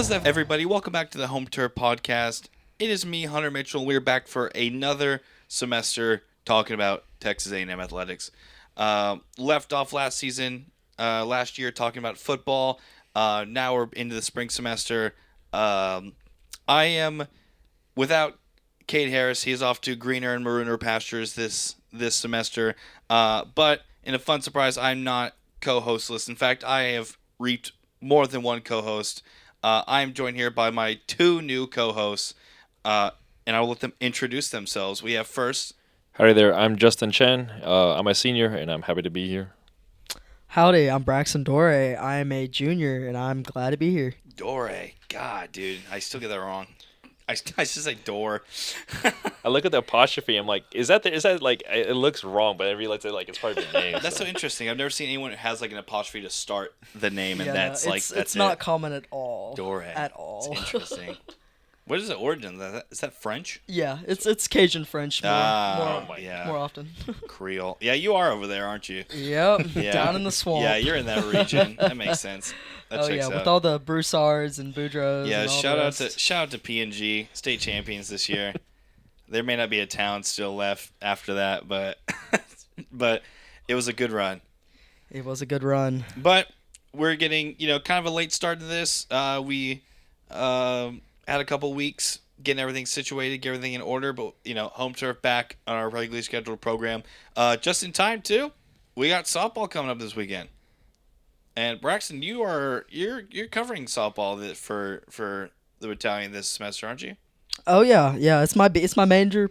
What's up, everybody? Welcome back to the Home Turf Podcast. It is me, Hunter Mitchell. We're back for another semester talking about Texas A&M athletics. Left off last year, talking about football. Now we're into the spring semester. I am without Cade Harris. He's off to greener and marooner pastures this semester. But in a fun surprise, I'm not co-hostless. In fact, I have reaped more than one co-host. I am joined here by my two new co-hosts, and I'll let them introduce themselves. We have first. Howdy there, I'm Justin Chen. I'm a senior, and I'm happy to be here. Howdy, I'm Braxton Dore. I am a junior, and I'm glad to be here. Dore. God, dude, I still get that wrong. I just say Dore. I look at the apostrophe. I'm like, is that like it looks wrong, but I realize that like it's part of the name. That's so interesting. I've never seen anyone who has like an apostrophe to start the name, and that's it's not common at all. Dore. At all. It's interesting. What is the origin of that? Is that French? Yeah, it's Cajun French more often. Creole. Yeah, you are over there, aren't you? Yep, Yeah. down in the swamp. Yeah, you're in that region. That makes sense. That checks out. With all the Broussards and Boudreaux. Yeah, and all shout the out rest. to P&G, state champions this year. There may not be a town still left after that, but but it was a good run. It was a good run. But we're getting, kind of a late start to this. We had a couple weeks getting everything situated, get everything in order, but home turf back on our regularly scheduled program. Just in time too. We got softball coming up this weekend. And Braxton, you're covering softball for the battalion this semester, aren't you? Oh yeah. It's my major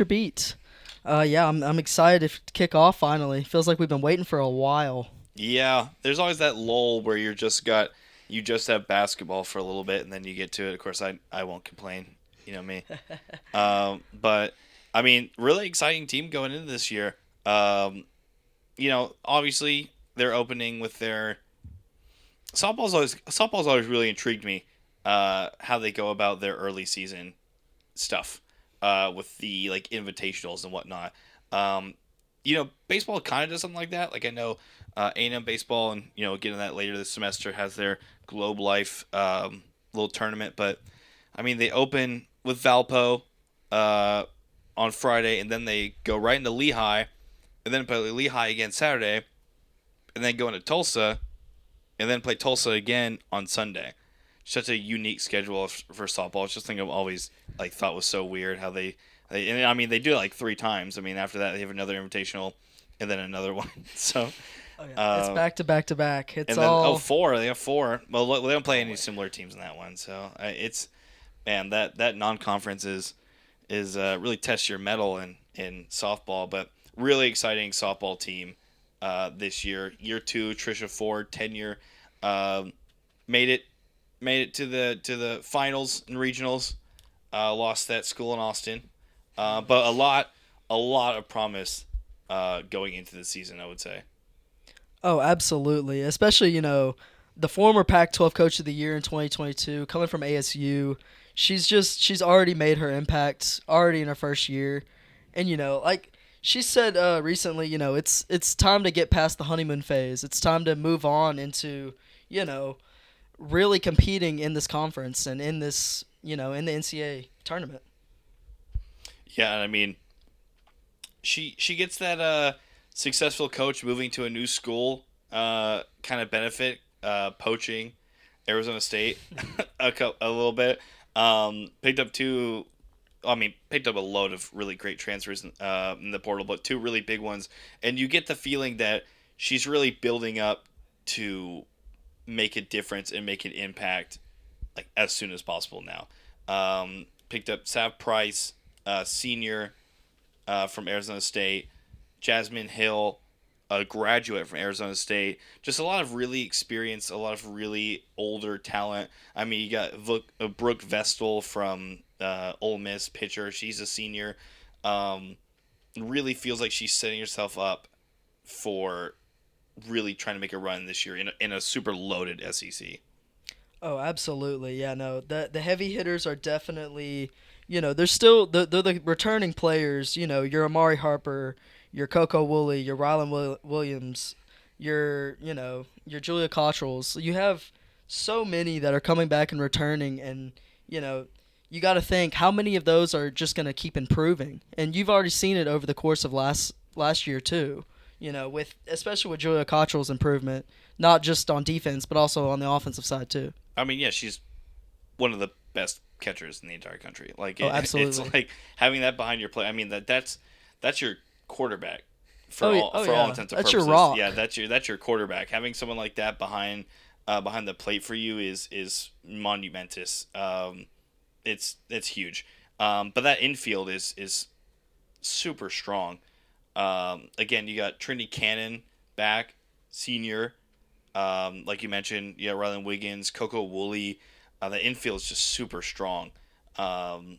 beat. I'm excited to kick off finally. Feels like we've been waiting for a while. Yeah, there's always that lull where you just have basketball for a little bit and then you get to it. Of course, I won't complain. You know me. But I mean, really exciting team going into this year. Obviously they're opening with their softball's always really intrigued me. How they go about their early season stuff with the like invitationals and whatnot. Baseball kind of does something like that. Like I know A&M baseball, and getting that later this semester, has their Globe Life little tournament. But I mean, they open with Valpo on Friday, and then they go right into Lehigh, and then play Lehigh again Saturday, and then go into Tulsa, and then play Tulsa again on Sunday. Such a unique schedule for softball. It's just something I've always thought was so weird how they and I mean they do it like 3 times. I mean after that they have another invitational and then another one. So it's back to back to back. It's and then, all 4. They have 4. Well, they don't play any similar teams in that one. So it's that non-conference is really tests your mettle in softball. But really exciting softball team this year. Year 2, Trisha Ford tenure, made it to the finals and regionals. Lost that school in Austin, but a lot of promise going into the season, I would say. Oh, absolutely. Especially, the former Pac-12 Coach of the Year in 2022, coming from ASU. She's already made her impact already in her first year. And, like she said recently, it's time to get past the honeymoon phase. It's time to move on into, really competing in this conference and in this, in the NCAA tournament. Yeah, I mean, she gets that successful coach moving to a new school kind of benefit, poaching Arizona State a little bit. Picked up a load of really great transfers in the portal, but 2 really big ones, and you get the feeling that she's really building up to make a difference and make an impact as soon as possible now. Picked up Sav Price, senior from Arizona State, Jasmine Hill, a graduate from Arizona State. Just a lot of really experienced, a lot of really older talent. I mean, you got Brooke Vestal from Ole Miss, pitcher. She's a senior. Really feels like she's setting herself up for really trying to make a run this year in a super loaded SEC. Oh, absolutely. Yeah, no. The heavy hitters are definitely, they're still they're the returning players, your Amari Harper, your Coco Woolley, your Rylan Williams, your Julia Cottrells. You have so many that are coming back and returning, and you know, you got to think how many of those are just going to keep improving, and you've already seen it over the course of last year too. You know, with especially with Julia Cottrell's improvement, not just on defense but also on the offensive side too. I mean, yeah, she's one of the best catchers in the entire country. Like Oh, it's absolutely. like having that behind your play. I mean that's your quarterback Oh for all yeah, intents and that's your purposes. Yeah, rock. that's your quarterback. Having someone like that behind the plate for you is monumentous. It's huge. But that infield is super strong. Again, you got Trinity Cannon back, senior. Like you mentioned, yeah, Rylan Wiggins, Coco Woolley. The infield is just super strong. Um,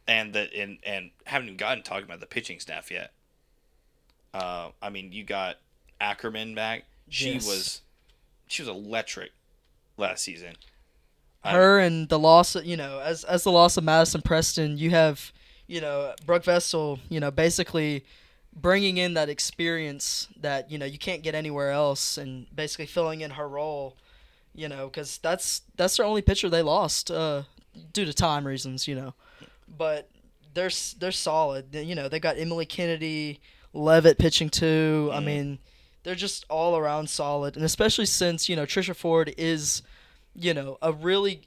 and haven't even gotten talking about the pitching staff yet. I mean, you got Ackerman back. She Yes. was she was electric last season. I Her and the loss, as the loss of Madison Preston, you have, Brooke Vestal, basically bringing in that experience that you can't get anywhere else, and basically filling in her role. Because that's their only pitcher they lost due to time reasons. But they're solid. They got Emily Kennedy, Levitt pitching too. I mm, mean, they're just all around solid, and especially since Trisha Ford is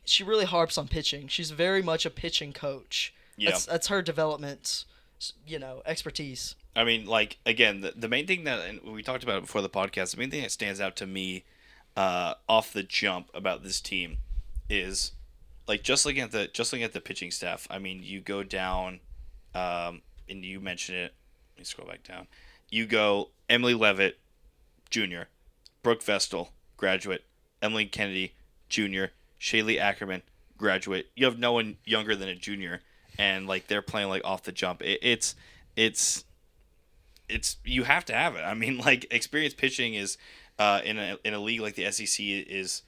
she really harps on pitching. She's very much a pitching coach. yeah. That's her development, expertise. I mean, like again, the main thing that and we talked about it before the podcast. The main thing that stands out to me off the jump about this team is like just looking at the pitching staff. I mean, you go down, and you mentioned it. Let me scroll back down. You go Emily Levitt, junior, Brooke Vestal, graduate, Emily Kennedy, junior, Shaylee Ackerman, graduate. You have no one younger than a junior, and like they're playing like off the jump. It's you have to have it. I mean, like experienced pitching is in a league like the SEC is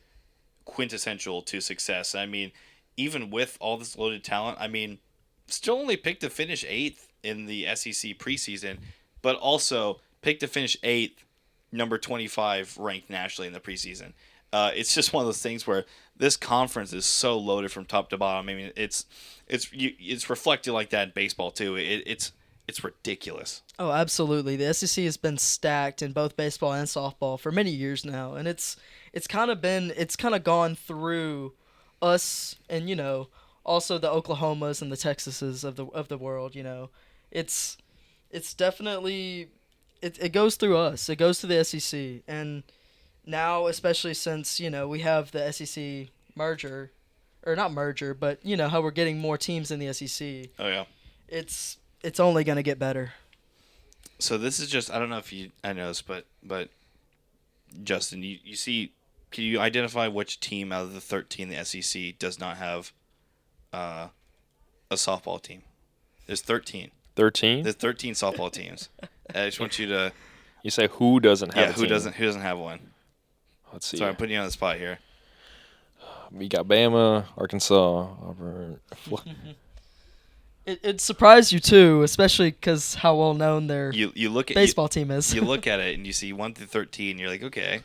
quintessential to success. I mean, even with all this loaded talent, I mean, still only picked to finish eighth in the SEC preseason, but also picked to finish eighth, number 25 ranked nationally in the preseason. It's just one of those things where this conference is so loaded from top to bottom. I mean, it's reflected like that in baseball too. It's ridiculous. Oh, absolutely. The SEC has been stacked in both baseball and softball for many years now, and it's kind of gone through us, and also the Oklahomas and the Texases of the world. It's it's definitely it goes through us. It goes through the SEC, and now especially since we have the SEC merger, or not merger, but how we're getting more teams in the SEC. Oh yeah. It's only gonna get better. So this is just I don't know if I know this, but Justin, you see, can you identify which team out of the 13 in the SEC does not have uh, a softball team? There's 13. 13. There's 13 softball teams. I just want you to You say who doesn't have a team? who doesn't have one. Let's see. Sorry, I'm putting you on the spot here. We got Bama, Arkansas, Auburn. It surprised you too, especially because how well known their You look at baseball team is. you look at it and you see 1 through 13. You're like, okay,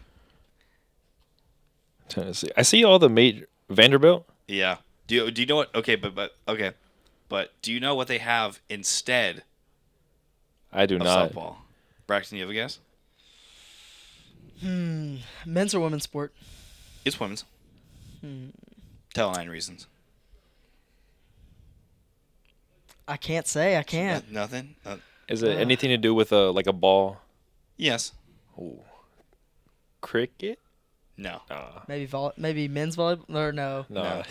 Tennessee. I see all the major Vanderbilt. yeah. Do you know what? Okay, but do you know what they have instead I do of not. softball? Braxton, you have a guess? Men's or women's sport? It's women's. Tell 9 reasons. I can't say. I can't. Nothing. Is it anything to do with a ball? Yes. Ooh. Cricket? No. Maybe men's volleyball or no. No.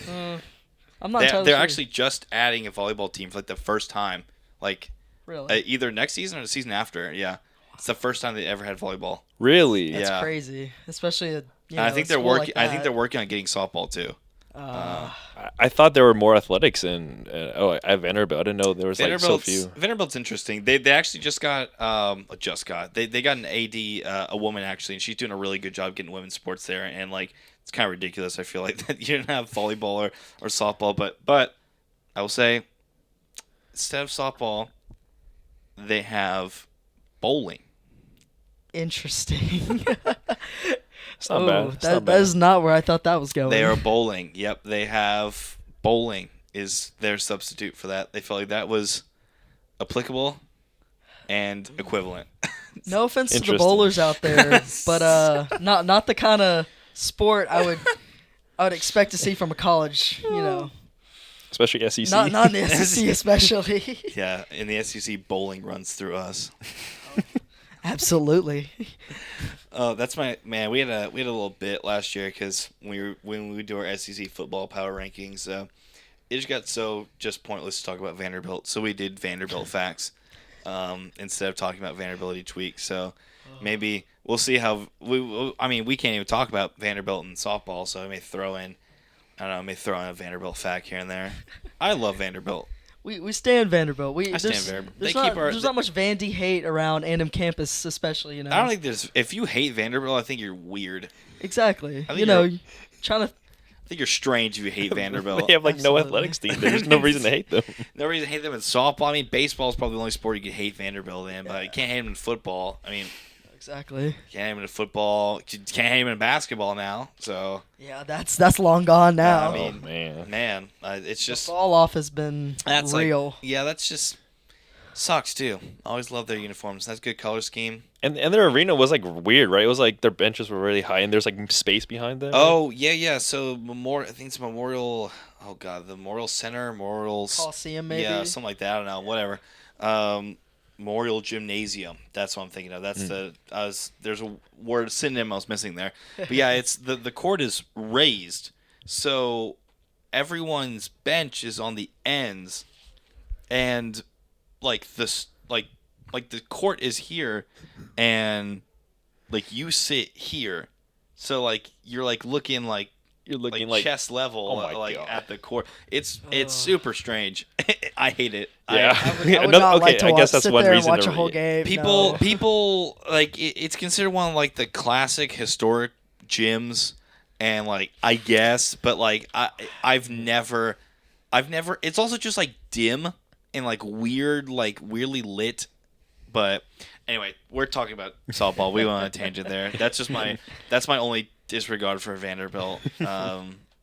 I'm not They're entirely sure. actually just adding a volleyball team for like the first time, like Really. either next season or the season after. Yeah, it's the first time they ever had volleyball. Really? That's yeah. crazy, especially And I think a they're school working. like I think they're that. working on getting softball too. I thought there were more athletics in at Vanderbilt. I didn't know there was like so few. Vanderbilt's interesting. They actually just got they got an AD a woman actually, and she's doing a really good job getting women's sports there. And like it's kind of ridiculous. I feel like that you didn't have volleyball or softball, but I will say instead of softball, they have bowling. Interesting. It's not bad. It's not That bad. is not where I thought that was going. They are bowling. Yep, they have bowling is their substitute for that. They felt like that was applicable and equivalent. No offense to the Interesting. bowlers out there, but not the kind of sport I would expect to see from a college. Especially SEC. Not in the SEC especially. Yeah, in the SEC, bowling runs through us. Absolutely. That's my man. We had a little bit last year because when we do our SEC football power rankings, it just got so just pointless to talk about Vanderbilt. So we did Vanderbilt facts instead of talking about Vanderbilt each week. So maybe we'll see how we can't even talk about Vanderbilt in softball. So I may throw in a Vanderbilt fact here and there. I love Vanderbilt. We stand Vanderbilt. I stand Vanderbilt. There's not much Vandy hate around A&M campus, especially. I don't think there's. If you hate Vanderbilt, I think you're weird. Exactly. I think Trying to. I think you're strange if you hate Vanderbilt. They have no Absolutely. athletics team. There's no reason to hate them. No reason to hate them in softball. I mean, baseball is probably the only sport you can hate Vanderbilt in, but you can't hate them in football. I mean, Exactly. you can't hate them in football. You can't hate them in basketball now. So, Yeah, that's long gone now. I mean, Oh, man. man, it's the just fall off has been that's real. that's just sucks too. I always love their uniforms. That's a good color scheme. And their arena was weird, right? It was their benches were really high and there's space behind them. Oh yeah. So I think it's Memorial. Oh god, the Memorial Center, Coliseum, maybe. Yeah, something like that. I don't know. Whatever. Memorial Gymnasium. That's what I'm thinking of. That's there's a word synonym I was missing there. But yeah, it's the court is raised, so everyone's bench is on the ends, and the court is here, and you sit here, so you're looking You're looking chest level oh my God. at the court. It's super strange. I hate it. Yeah. I would not like to I watch, guess that's sit one there and reason watch to a whole read. game. People, no. people it's considered one of the classic historic gyms, and I guess, but I've never. It's also just dim and weirdly lit. But anyway, we're talking about softball. We went on a tangent there. That's my only disregard for Vanderbilt.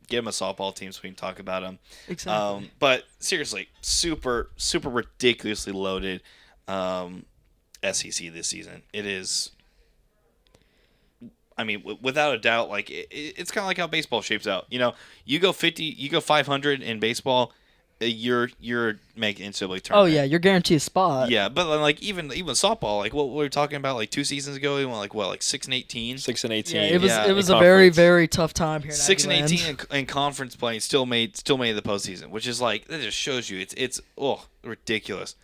Give them a softball team so we can talk about them. Exactly. But seriously, super ridiculously loaded SEC this season. It is. I mean, without a doubt, it's kind of like how baseball shapes out. You go 500 in baseball, you're making NCAA tournament. Oh yeah, you're guaranteed a spot. Yeah, but then even softball, what we were talking about 2 seasons ago, we went 6-18. 6-18. Yeah, it was Yeah, it was in a very conference. very tough time here. In 6-18 in conference play, and still made the postseason, which is that just shows you it's ridiculous.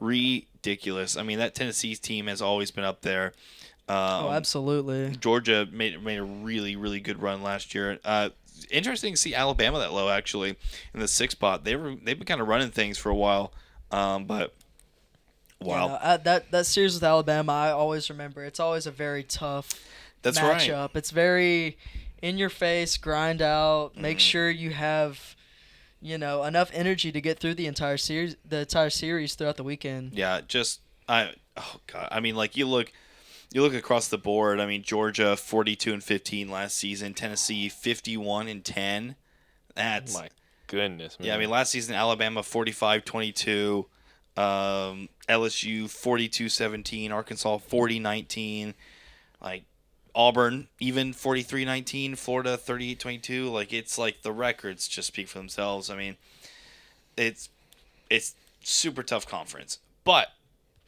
I mean, that Tennessee team has always been up there. Oh, absolutely. Georgia made a really really good run last year. Interesting to see Alabama that low actually in the 6th spot. They've been kind of running things for a while, but wow. Yeah, that series with Alabama, I always remember. It's always a very tough That's right. matchup. It's very in your face, grind out, Mm-hmm. make sure you have enough energy to get through the entire series throughout the weekend. Yeah, I mean, you look across the board. I mean, Georgia 42-15 last season, Tennessee 51-10. That's My goodness, man. yeah. I mean, last season Alabama 45-22, LSU 42-17, Arkansas 40-19, Auburn even 43-19, Florida 38-22. It's the records just speak for themselves. I mean, it's super tough conference. But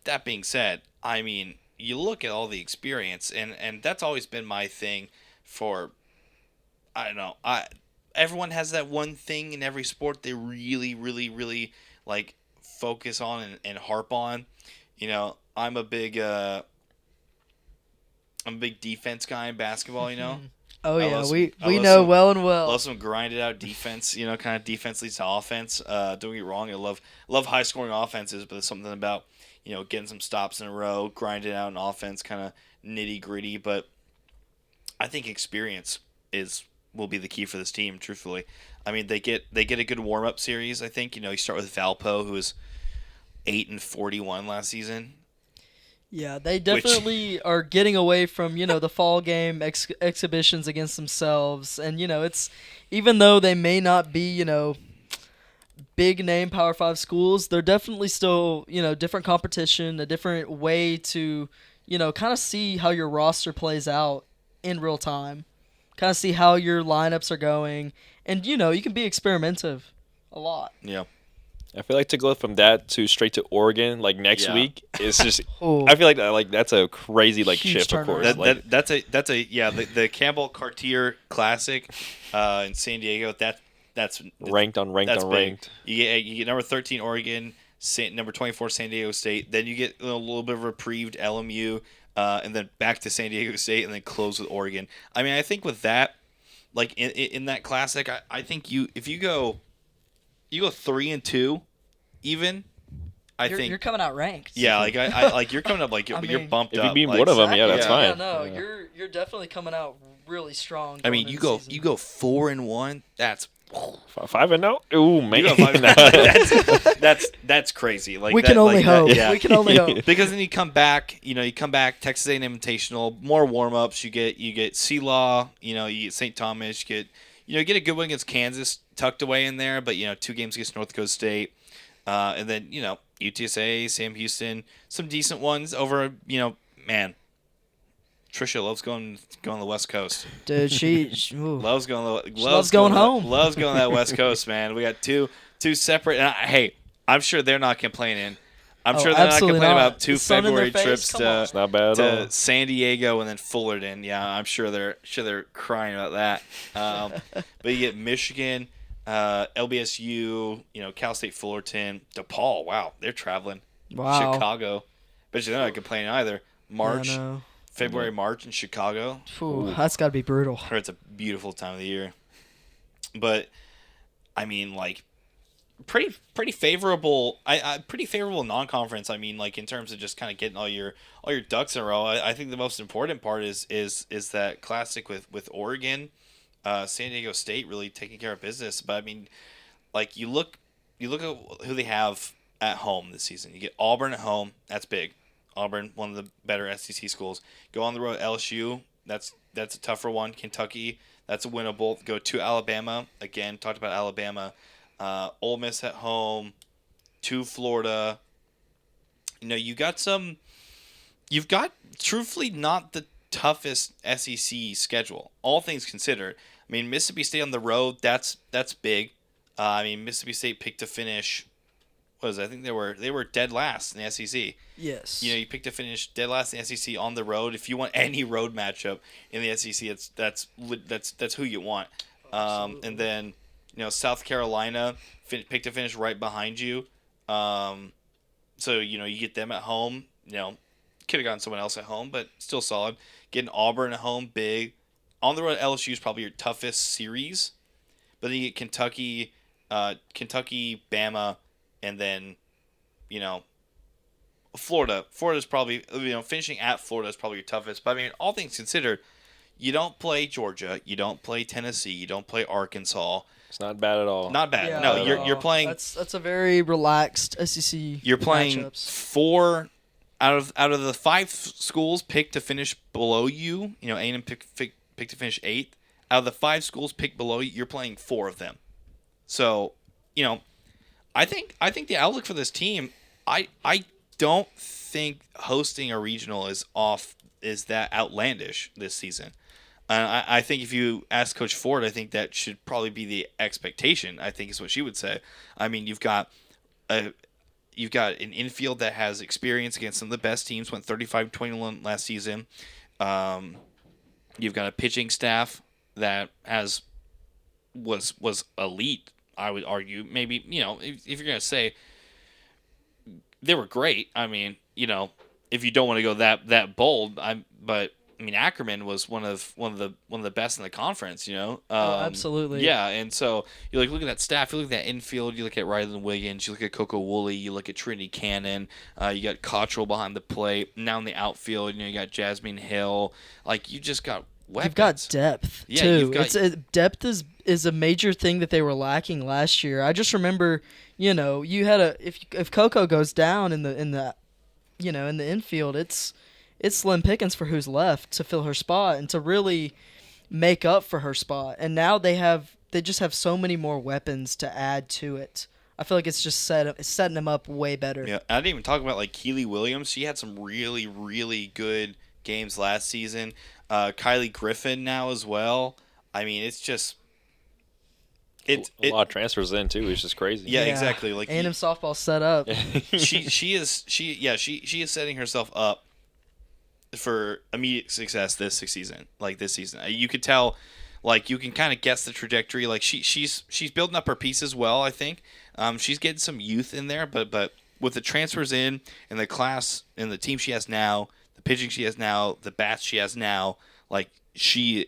that being said, I mean, you look at all the experience, and that's always been my thing for, I don't know, everyone has that one thing in every sport they really, really, really focus on and harp on. I'm a big defense guy in basketball, Oh I yeah, love we some- I love know some- well and well. Love some grinded out defense, kind of defense leads to offense. Don't get me wrong, I love high scoring offenses, but there's something about, getting some stops in a row, grinding out an offense, kind of nitty gritty. But I think experience will be the key for this team, truthfully. I mean, they get a good warm up series, I think. You start with Valpo, who was 8-41 last season. Yeah, they definitely are getting away from, the fall game exhibitions against themselves. And, it's even though they may not be, big name Power 5 schools, they're definitely still, different competition, a different way to, kind of see how your roster plays out in real time. Kind of see how your lineups are going. And, you can be experimentative a lot. Yeah. I feel like to go from that to straight to Oregon like next Yeah. week is just. Oh, I feel like that's a crazy Huge shift, of course. turnaround. That's a the Campbell Cartier Classic in San Diego. That's ranked on ranked that's on big. ranked. You get number 13 Oregon, number 24 San Diego State. Then you get a little bit of reprieved LMU, and then back to San Diego State, and then close with Oregon. I mean, I think with that, like in that Classic, I think if you go 3-2, even. You're coming out ranked. Yeah, like I like you're coming up like you're mean, bumped If up. you beat like, one of them, yeah, that's Yeah, fine. no, Yeah. you're definitely coming out really strong. I mean, going you into the go season. you go 4-1. That's 5-0. Ooh man, you go 5 that's crazy. Like We can only hope. Yeah. We can only hope. Because then you come back, Texas A&M Invitational, more warm ups. You get C-Law, you get St. Thomas, you get a good one against Kansas tucked away in there, but 2 games against North Dakota State, and then UTSA, Sam Houston, some decent ones over. Man, Trisha loves going to the West Coast. Dude, she ooh. Loves going loves going home. Loves going to that West Coast, man. We got two separate. And hey, I'm sure they're not complaining. I'm Oh, sure they're not absolutely complaining not. about 2 The sun in their February face, trips come on. It's not bad at all. to San Diego and then Fullerton. Yeah, I'm sure they're crying about that. But you get Michigan, LBSU, Cal State Fullerton, DePaul. Wow, they're traveling. Wow. Chicago. Bet you they're not complaining either. March, Yeah, no. February, March in Chicago. Phew, that's got to be brutal. Or it's a beautiful time of the year. But I mean, like, pretty favorable. Pretty favorable non-conference. I mean, like in terms of just kind of getting all your ducks in a row. I think the most important part is that Classic with Oregon, San Diego State really taking care of business. But I mean, like you look at who they have at home this season. You get Auburn at home. That's big. Auburn, one of the better SEC schools. Go on the road, LSU. That's a tougher one. Kentucky, that's a winnable. Go to Alabama. Again, talked about Alabama. Ole Miss at home. To Florida. You've got truthfully not the toughest SEC schedule. All things considered. I mean, Mississippi State on the road. That's big. I mean, Mississippi State picked to finish. What was it? I think they were dead last in the SEC. Yes. You pick to finish dead last in the SEC on the road. If you want any road matchup in the SEC, that's who you want. And then South Carolina picked to finish right behind you. So you get them at home. Could have gotten someone else at home, but still solid. Getting Auburn at home, big. On the road, LSU is probably your toughest series, but then you get Kentucky, Bama, and then Florida. Florida's probably finishing at Florida is probably your toughest. But I mean, all things considered, you don't play Georgia, you don't play Tennessee, you don't play Arkansas. It's not bad at all. Not bad. Yeah, No, no. you're playing. That's a very relaxed SEC. You're playing matchups. 4 out of the 5 schools picked to finish below you. A&M picked to finish 8th. Out of the 5 schools picked below you, you're playing 4 of them. So, I think the outlook for this team, I don't think hosting a regional is that outlandish this season. I think if you ask Coach Ford, I think that should probably be the expectation. I think is what she would say. I mean, you've got an infield that has experience against some of the best teams. Went 35-21 last season. You've got a pitching staff that was elite. I would argue. Maybe if you're gonna say they were great. I mean, if you don't want to go that bold, but Ackerman was one of the best in the conference. Absolutely. Yeah, and so you look at that staff. You look at that infield. You look at Ryland Wiggins. You look at Coco Woolley. You look at Trinity Cannon. You got Cottrell behind the plate. Now in the outfield, you got Jasmine Hill. Like you just got weapons. You've got depth Yeah, too. you've got- Depth is a major thing that they were lacking last year. I just remember, you had if Coco goes down in the in the infield, it's slim pickings for who's left to fill her spot and to really make up for her spot. And now they just have so many more weapons to add to it. I feel like it's just setting them up way better. Yeah, I didn't even talk about like Keely Williams. She had some really, really good games last season. Kylie Griffin now as well. I mean, it's just A lot of transfers in too, which is crazy. Yeah, exactly. Like A&M softball set up. she is setting herself up for immediate success this season. You could tell, like you can kind of guess the trajectory. Like she's building up her pieces well. I think she's getting some youth in there, but with the transfers in and the class and the team she has now, the pitching she has now, the bats she has now, like she's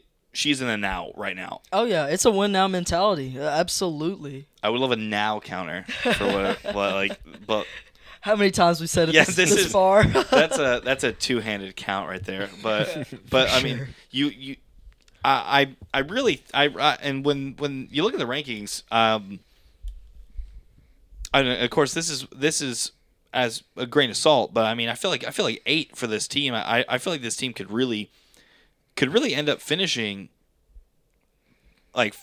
in a now right now. Oh yeah, it's a win now mentality. Absolutely. I would love a now counter for but. How many times we said it this is far? that's a two-handed count right there. But I mean, I really and when you look at the rankings, of course this is as a grain of salt, but I mean I feel like 8 for this team. I feel like this team could really end up finishing like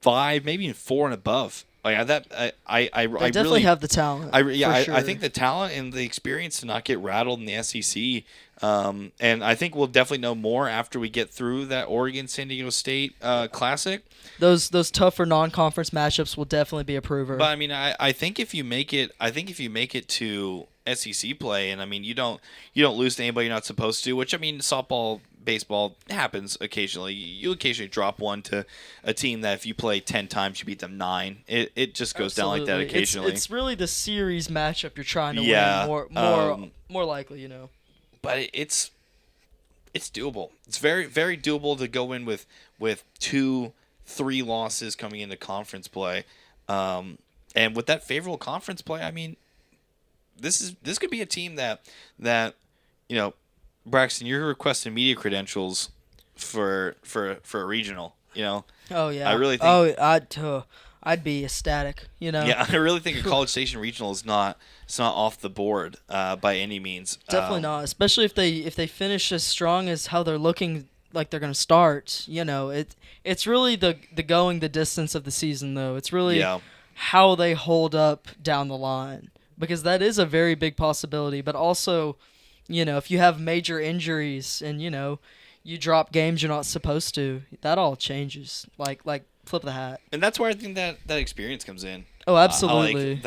5, maybe even 4 and above. Like that, I definitely really have the talent. I think the talent and the experience to not get rattled in the SEC. And I think we'll definitely know more after we get through that Oregon San Diego State Classic. Those tougher non-conference matchups will definitely be a prover. But I mean, I think if you make it, to SEC play, and I mean you don't lose to anybody you're not supposed to. Which I mean, softball, baseball happens occasionally. You occasionally drop one to a team that if you play 10 times, you beat them 9. It just goes down like that occasionally. It's really the series matchup you're trying to win more likely, But it's doable. It's very, very doable to go in with 2-3 losses coming into conference play, and with that favorable conference play, I mean, this could be a team that Braxton, you're requesting media credentials for a regional. Oh yeah. I really think. Oh, I'd be ecstatic. Yeah, I really think a College Station regional is not off the board by any means. Definitely not, especially if they finish as strong as how they're looking like they're going to start. It's really the going the distance of the season though. It's really how they hold up down the line, because that is a very big possibility. But also, if you have major injuries and you drop games you're not supposed to, that all changes. Like flip the hat. And that's where I think that experience comes in. Oh, absolutely.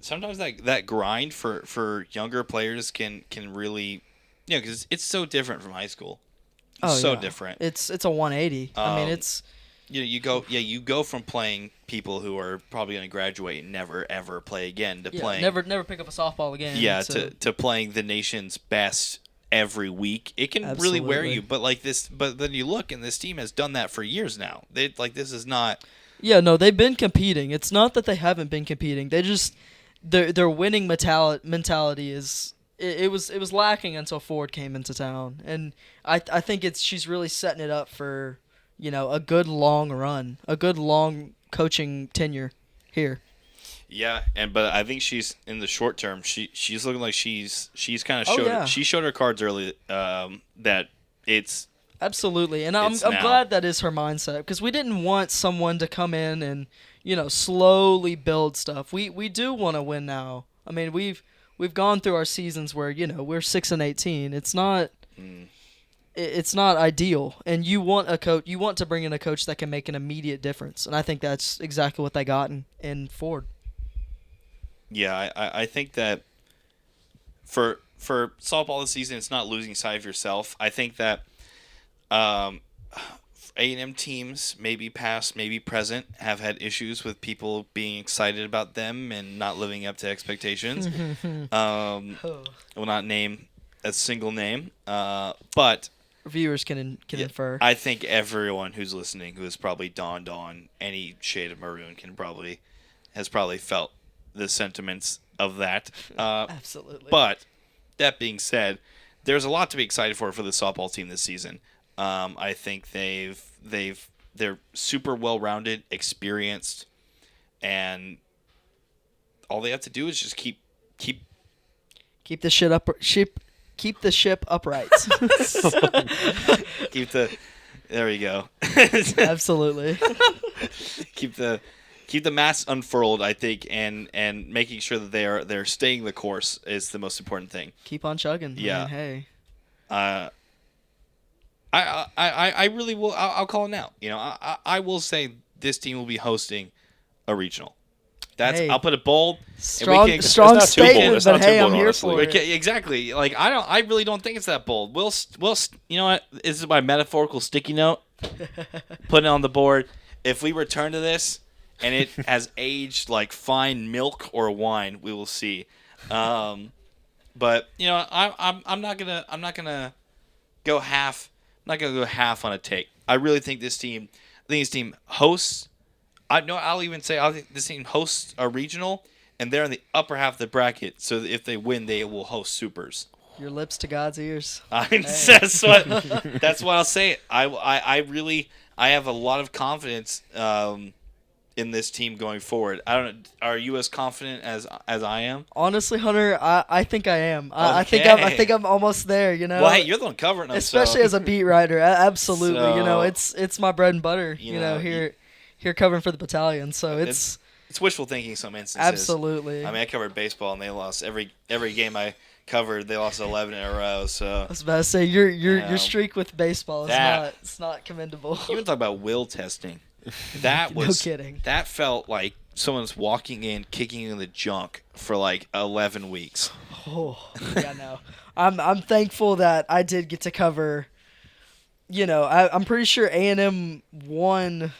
Sometimes that grind for younger players can really, because it's so different from high school. It's so different. It's a 180. I mean, it's you go from playing people who are probably going to graduate and never ever play again to playing never pick up a softball again. Yeah, to playing the nation's best every week. It can really wear you, but then you look and this team has done that for years now. This is not. Yeah, no, they've been competing. It's not that they haven't been competing. They just their winning mentality is it was lacking until Ford came into town, and I think she's really setting it up for a good long run, a good long coaching tenure here. Yeah, but I think she's in the short term. She's looking like she's kind of showed she showed her cards early that it's. Absolutely, and I'm glad that is her mindset, because we didn't want someone to come in and slowly build stuff. We do want to win now. I mean, we've gone through our seasons where we're 6-18. It's not it's not ideal, and you want to bring in a coach that can make an immediate difference, and I think that's exactly what they got in Ford. Yeah, I think that for softball this season, it's not losing sight of yourself. I think that. A&M teams, maybe past, maybe present, have had issues with people being excited about them and not living up to expectations. Will not name a single name, but viewers can infer. I think everyone who's listening, who has probably dawned on any shade of maroon, has probably felt the sentiments of that. Absolutely. But that being said, there's a lot to be excited for the softball team this season. I think they're super well-rounded, experienced, and all they have to do is just keep Keep the keep the ship upright. Keep the. There we go. Absolutely. keep the mass unfurled, I think, and making sure that they're staying the course is the most important thing. Keep on chugging. Yeah. I mean, hey. I really will. I'll call it now. I will say this team will be hosting a regional. Hey. I'll put it bold. Strong not too bold. statement, It's not but too hey, bold, I'm here honestly. for it. Exactly. Like I really don't think it's that bold. We'll you know what? This is my metaphorical sticky note. Put it on the board. If we return to this and it has aged like fine milk or wine, we will see. But I'm not gonna go half. I'm not gonna go half on a take. I really think this team. I think this team hosts. I'll even say I think this team hosts a regional, and they're in the upper half of the bracket. So if they win, they will host supers. Your lips to God's ears. That's what I'll say. I really have a lot of confidence in this team going forward. I don't know. Are you as confident as I am? Honestly, Hunter, I think I am. I Okay. think I'm almost there. You know. Well, hey, you're the one covering them. Especially as a beat writer, absolutely. So- It's my bread and butter. You know, Here covering for the battalion, so it's wishful thinking in some instances. absolutely. I mean, I covered baseball, and they lost every game I covered. They lost 11 in a row. So I was about to say your Yeah. streak with baseball is That- it's not commendable. even talk about will testing. That was No kidding. That felt like someone's walking in, kicking in the junk for like 11 weeks. Oh, yeah, no. I'm thankful that I did get to cover. I'm pretty sure A&M won.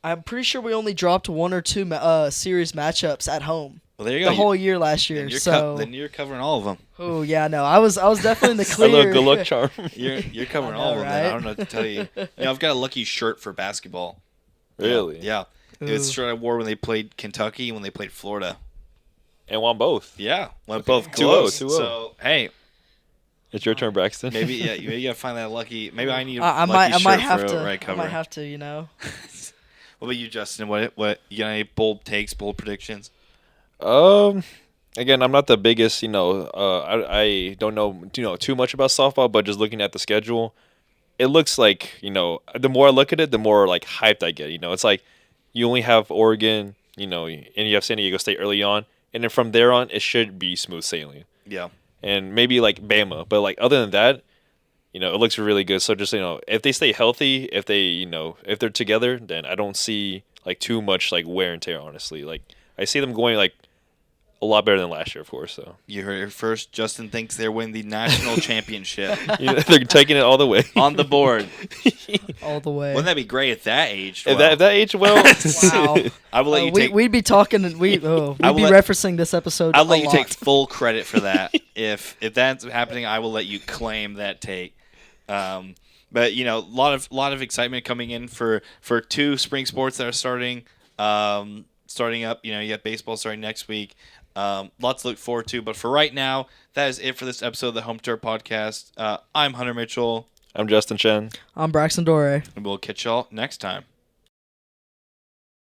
I'm pretty sure we only dropped one or two series matchups at home Well, there you go. the whole year last year. Then you're covering all of them. Oh yeah, no, I was definitely in the A clear. little good luck charm. You're covering I know, all of them. Then. I right? don't know what to tell you. I've got a lucky shirt for basketball. Really? Yeah. It's Ooh. a shirt I wore when they played Kentucky and when they played Florida. And won both. Yeah, went both 2-0, close. 2-0. So hey, It's your turn, Braxton. maybe you gotta find that lucky. Maybe I need a I lucky might shirt have for to. right I cover. might have to. What about you, Justin? What you got any bold takes, bold predictions? Again, I'm not the biggest, I don't know, too much about softball, but just looking at the schedule, it looks like, the more I look at it, the more like hyped I get. It's like you only have Oregon, and you have San Diego State early on, and then from there on, it should be smooth sailing. Yeah. And maybe like Bama, but like other than that, it looks really good. So just if they stay healthy, if they're together, then I don't see like too much like wear and tear. Honestly, like I see them going like a lot better than last year, of course. So You heard it first. Justin thinks they're winning the national championship they're taking it all the way. on the board. All the way. Wouldn't that be great at that age? If that age, well, Wow. I will let you take. We'd be talking. We'd be referencing this episode. I'll let a you lot. take full credit for that. If that's happening, I will let you claim that take. But a lot of excitement coming in for two spring sports that are starting up. You got baseball starting next week. Lots to look forward to. But for right now, that is it for this episode of the Home Tour Podcast. I'm Hunter Mitchell, I'm Justin Chen. I'm Braxton Dore. and we'll catch y'all next time.